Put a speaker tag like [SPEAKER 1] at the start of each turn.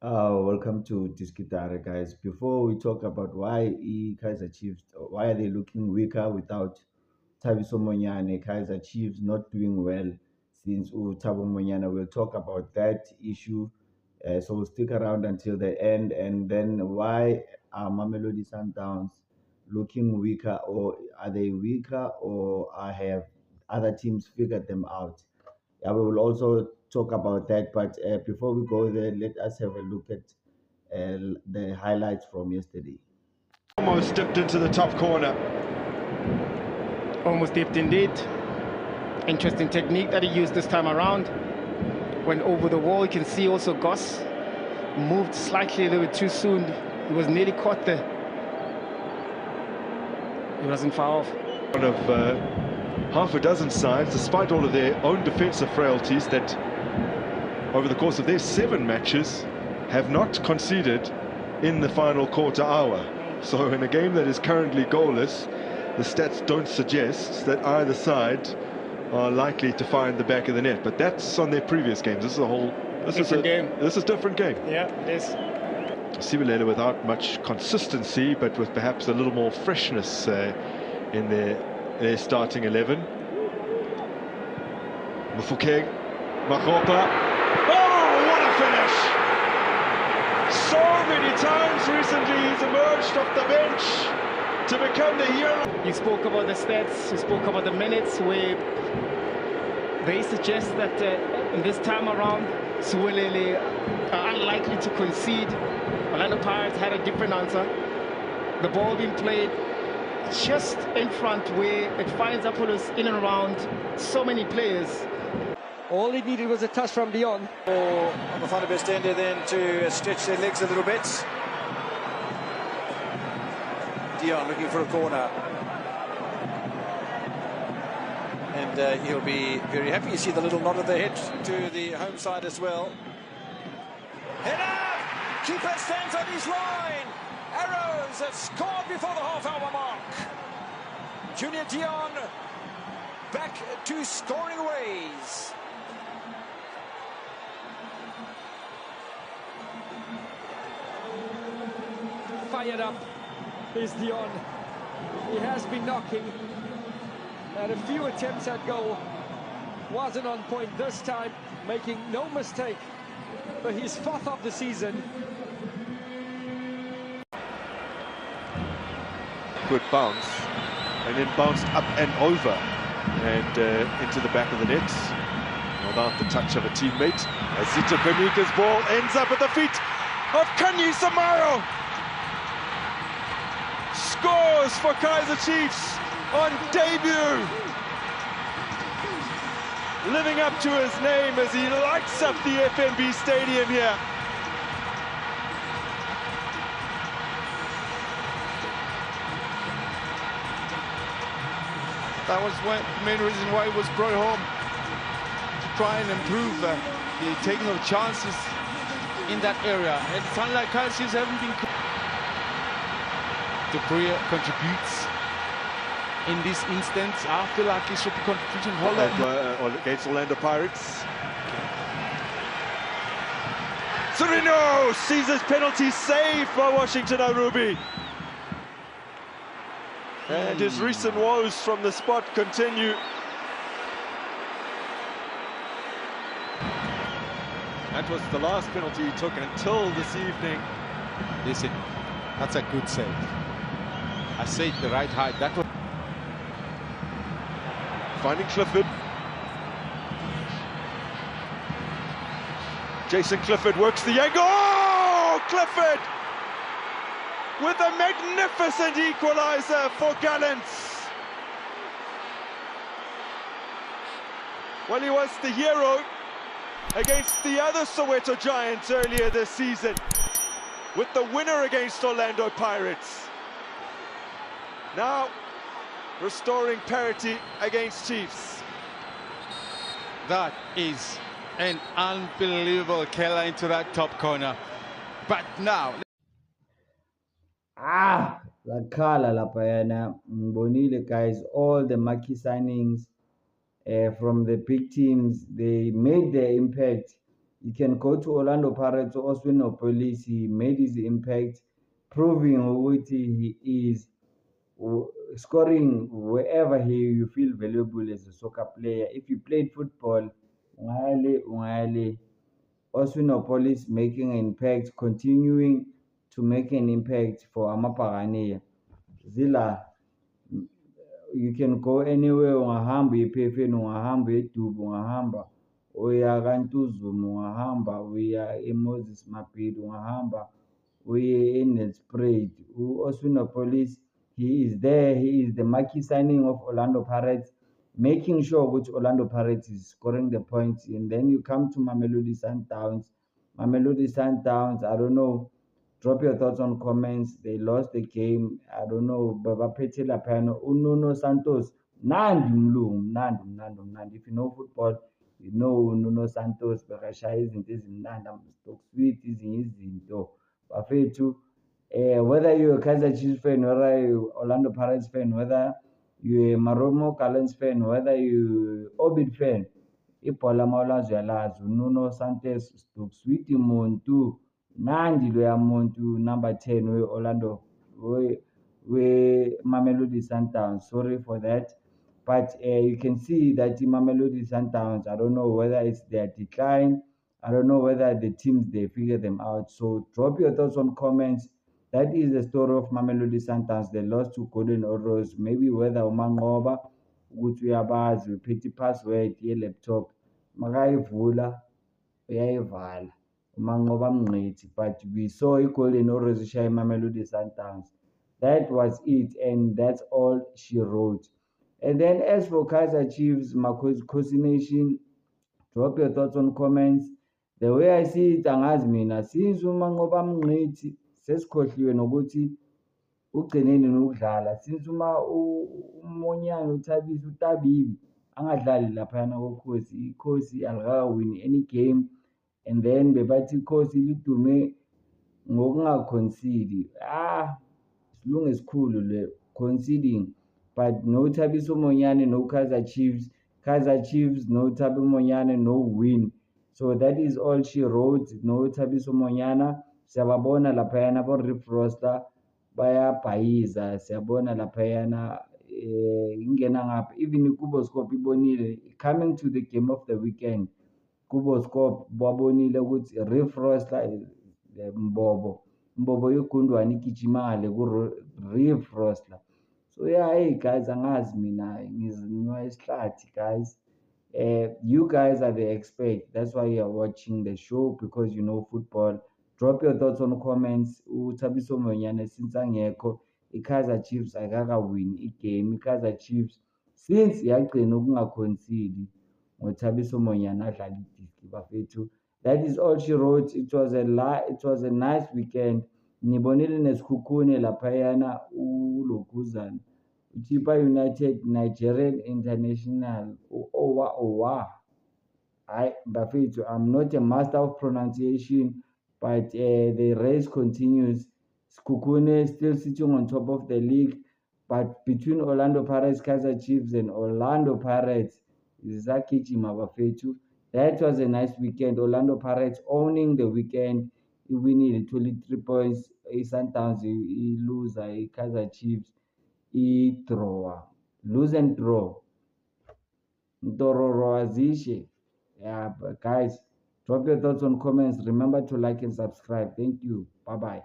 [SPEAKER 1] Welcome to Diskitare, guys. Before we talk about why Kaizerchiefs, why are they looking weaker without Thabiso Monyane, Kaizerchiefs not doing well since Thabo Monyane. We'll talk about that issue. So we'll stick around until the end. And then why are Mamelodi Sundowns looking weaker, or are they weaker, or have other teams figured them out? Yeah, we will also talk about that. But before we go there, let us have a look at the highlights from yesterday.
[SPEAKER 2] Almost dipped into the top corner.
[SPEAKER 3] Almost dipped indeed. Interesting technique that he used this time around. Went over the wall. You can see also Goss moved slightly a little bit too soon. He was nearly caught there. He wasn't far off.
[SPEAKER 2] One of half a dozen sides, despite all of their own defensive frailties, that over the course of their 7 matches have not conceded in the final quarter hour. So in a game that is currently goalless, the stats don't suggest that either side are likely to find the back of the net. But that's on their previous games. This is a whole different game. This is a different game.
[SPEAKER 3] Yeah, it is.
[SPEAKER 2] Sibilele without much consistency, but with perhaps a little more freshness in their starting 11. Mufukeng, Mahopa. Oh, what a finish! So many times recently he's emerged off the bench to become the hero.
[SPEAKER 3] You spoke about the stats, you spoke about the minutes, where they suggest that in this time around, Sibilele are unlikely to concede. Orlando Pirates had a different answer. The ball being played just in front where it finds Apollos in and around so many players.
[SPEAKER 4] All he needed was a touch from Dion.
[SPEAKER 5] On the final best ender then to stretch their legs a little bit. Dion looking for a corner. And he'll be very happy. You see the little nod of the head to the home side as well. Header! Keeper stands on his line. Arrows have scored before the half-hour mark. Junior Dion back to scoring ways.
[SPEAKER 4] Fired up is Dion. He has been knocking at a few attempts at goal. Wasn't on point this time, making no mistake. But he's 4th of the season.
[SPEAKER 2] Good bounce, and then bounced up and over and into the back of the net without the touch of a teammate. As Zito Pemika's ball ends up at the feet of Kanye Samaro. Scores for Kaizerchiefs on debut. Living up to his name as he lights up the FNB Stadium here.
[SPEAKER 6] That was the main reason why he was brought home, to try and improve the taking of chances in that area. And it's unlike Kaizerchiefs haven't been. The Korea contributes in this instance. I feel like he should be contributing
[SPEAKER 2] Against Orlando Pirates. Serino sees his penalty saved by Washington Arubi. And his recent woes from the spot continue. That was the last penalty he took until this evening.
[SPEAKER 6] Listen, that's a good save. I say it the right height. That was
[SPEAKER 2] Finding Clifford. Jason Clifford works the angle. Oh, Clifford! With a magnificent equaliser for Gallants. Well, he was the hero against the other Soweto Giants earlier this season, with the winner against Orlando Pirates. Now, restoring parity against Chiefs.
[SPEAKER 6] That is an unbelievable killer into that top corner. But now...
[SPEAKER 1] Lakhala lapayana Mbonile, guys, all the marquee signings from the big teams, they made their impact You can go to Orlando Pirates or Oswino Police. He made his impact, proving what he is, scoring wherever you feel valuable as a soccer player. If you played football, ungale. Oswino Police making an impact, continuing to make an impact for Amapagania. Zila, you can go anywhere, ungahamba ePhefeni, ungahamba eDubu, ungahamba uya kaNtuzuma, ungahamba uya eMoses Mabhida, ungahamba uye eNelspruit. U-Oswino Police, he is there, he is the marquee signing of Orlando Pirates, making sure which Orlando Pirates is scoring the points. And then you come to Mamelodi Sundowns. Mamelodi Sundowns, I don't know. Drop your thoughts on comments. They lost the game. I don't know. Babaphethe laphayana. Nuno Santos. Mnandi umlungu. Mnandi. If you know football, you know Nuno Santos. Bekashaya izinto ezimnandi. Stock sweet ezinye izinto. Bafethu, whether you're a Kaizerchiefs fan, whether you're Orlando Pirates fan, whether you're a Maromo Gallants fan, whether you're Orbit fan, ibhola mawulazi uyalazi. Nuno Santos, Stock sweet muntu. Nandi loya muntu number 10 we-Orlando we-Mamelodi Sundowns. Sorry for that. But you can see that the Mamelodi Sundowns, I don't know whether it's their decline. I don't know whether the teams, they figure them out. So drop your thoughts on comments. That is the story of Mamelodi Sundowns. They lost to Golden Oros. Maybe whether umanqoba ukuthi uyabazi uphethe i-password ye-laptop makayivula uyayivala umanqoba mngqithi. But we saw i-Golden Oros ishaya Mamelodi Sundowns. That was it, and that's all she wrote. And then as for Kaizerchiefs, Makosi Nation, drop your thoughts on comments. The way I see it, angazi mina, since umanqoba mngqithi sesikhohliwe nokuthi ugcineni nokudlala, since uMonyane uThabiso uTabibi angadlali laphayana kokhosi, ikhosi alikakawini any game. And then bebathi ikhosi lidume ngokungaconcede. Isilungu esikhulu le conceding. But no Thabiso Monyane, no Kaizerchiefs. Kaizerchiefs, no Thabi Monyane, no win. So that is all she wrote. No Thabiso Monyane. Siyababona laphayana bo-Riff Roster bayabhayiza. Siyabona laphayana ingena ngapha. Even iKuboskop ibonile coming to the game of the weekend. Kuboskop babonile ukuthi Riff Roster Mbobo yogundwane igijima ngale ku-Riff Roster. So yeah, hey guys, angazi mina ngizinywa isihlathi guys. You guys are the expert. That's why you are watching the show, because you know football. Drop your thoughts on comments. uThabiso Monyane since angekho, i-Kaizerchiefs akakawini igame. i-Kaizerchiefs since yagcina ukungaconcede ngoThabiso Monyane adlala idiski bafethu. That is all she wrote. It was a nice weekend. Nibonile nesikhukhune laphayana uloguzana Chipa United Nigerian International Owa. Bafethu, I'm not a master of pronunciation, but the race continues. Skukune still sitting on top of the league, but between Orlando Pirates, Kaizerchiefs, and Orlando Pirates, Zakijima Bafethu. That was a nice weekend. Orlando Pirates owning the weekend. We needed 23 points. Sundowns, lose. Kaizerchiefs, draw. Lose and draw. Ndororo azishe. Yeah, but guys, drop your thoughts on comments. Remember to like and subscribe. Thank you. Bye-bye.